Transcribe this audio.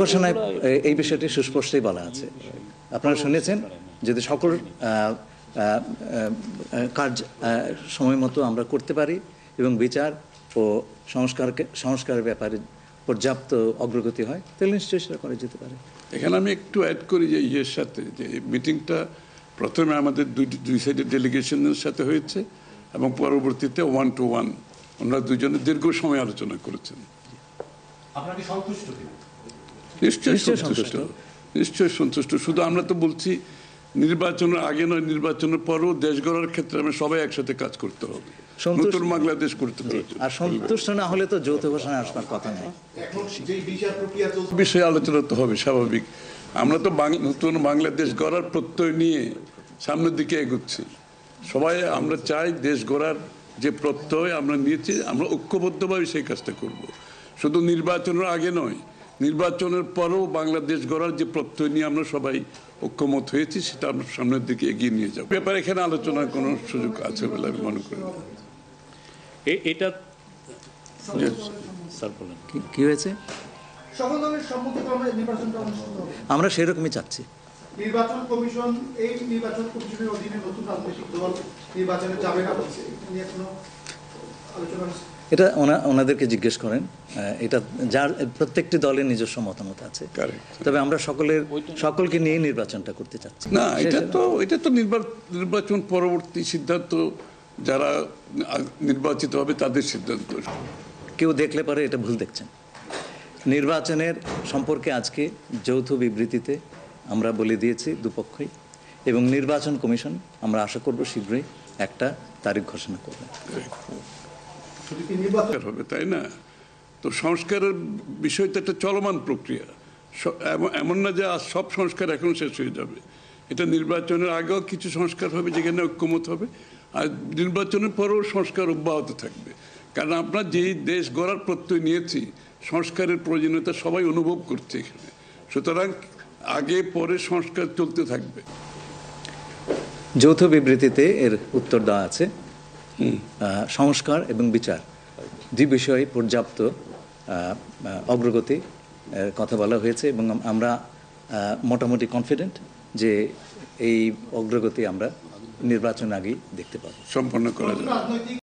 ঘোষণায় এই বিষয়টি সুস্পষ্টই বলা আছে। আপনারা শুনেছেন, যদি সকল কাজ সময় মতো আমরা করতে পারি এবং বিচার ও সংস্কারের ব্যাপারে পর্যাপ্ত অগ্রগতি হয়, তাহলে নিশ্চয়ই সেটা করা যেতে পারে। এখানে আমি একটু অ্যাড করি যে ইয়ের সাথে, যে মিটিংটা প্রথমে আমাদের দুই সাইডের ডেলিগেশনের সাথে হয়েছে এবং পরবর্তীতে 1 to 1 ওনারা দুজনে দীর্ঘ সময় আলোচনা করেছেন। আপনারা কি সন্তুষ্ট? নিশ্চয়ই সন্তুষ্ট, নিশ্চয়ই সন্তুষ্ট। শুধু আমরা তো বলছি নির্বাচনের আগে নয়, নির্বাচনের পরেও দেশ গড়ার ক্ষেত্রে আমরা সবাই একসাথে কাজ করতে হবে, নতুন বাংলাদেশ করতে হবে। আর সন্তুষ্ট না হলে তো যৌথ ঘোষণা আসবার কথা নয়। বিষয়ে আলোচনা তো হবে, স্বাভাবিক। আমরা তো নতুন বাংলাদেশ গড়ার প্রত্যয় নিয়ে সামনের দিকে এগোচ্ছি। সবাই আমরা চাই দেশ গড়ার যে প্রত্যয় আমরা নিয়েছি, আমরা ঐক্যবদ্ধভাবে সেই কাজটা করব। শুধু নির্বাচনের আগে নয়, নির্বাচনের পরেও বাংলাদেশ গড়ার যে প্রত্যয় নিয়ে আমরা সবাই ঐক্যমত হয়েছি, সেটা আমরা সামনের দিকে এগিয়ে নিয়ে যাব। ব্যাপারে এখানে আলোচনার কোনো সুযোগ আছে বলে আমি মনে করি না। এটা স্যার বলেন কি হয়েছে? আমরা সেরকমই চাচ্ছি। নির্বাচন কমিশন, এই নির্বাচন কমিশনের অধীনে নতুন রাজনৈতিক দল নির্বাচনে যাবে না বলছে, এটা নিয়ে কোনো আলোচনা? এটা ওনাদেরকে জিজ্ঞেস করেন। এটা যার প্রত্যেকটি দলের নিজস্ব মতামত আছে, তবে আমরা সকলকে নিয়ে নির্বাচনটা করতে চাচ্ছি। না, এটা তো নির্বাচন পরবর্তী সিদ্ধান্ত, যারা নির্বাচিত হবে তাদের সিদ্ধান্ত। কেউ দেখলে পরে এটা ভুল দেখছেন। নির্বাচনের সম্পর্কে আজকে যৌথ বিবৃতিতে আমরা বলে দিয়েছি দুপক্ষই, এবং নির্বাচন কমিশন আমরা আশা করব শীঘ্রই একটা তারিখ ঘোষণা করবে। হবে, তাই না? তো সংস্কারের বিষয়টা একটা চলমান প্রক্রিয়া, এমন না যে সব সংস্কার এখন শেষ হয়ে যাবে। এটা নির্বাচনের আগেও কিছু সংস্কার হবে যেখানে ঐক্যমত হবে, আর নির্বাচনের পরেও সংস্কার অব্যাহত থাকবে। কারণ আমরা যেই দেশ গড়ার প্রত্যয় নিয়েছি, সংস্কারের প্রয়োজনীয়তা সবাই অনুভব করছে এখানে। সুতরাং আগে পরে সংস্কার চলতে থাকবে। যৌথ বিবৃতিতে এর উত্তর দেওয়া আছে। সংস্কার এবং বিচার দুই বিষয়ে পর্যাপ্ত অগ্রগতি কথা বলা হয়েছে, এবং আমরা মোটামুটি কনফিডেন্ট যে এই অগ্রগতি আমরা নির্বাচন আগেই দেখতে পাবো, সম্পন্ন করা যাবে।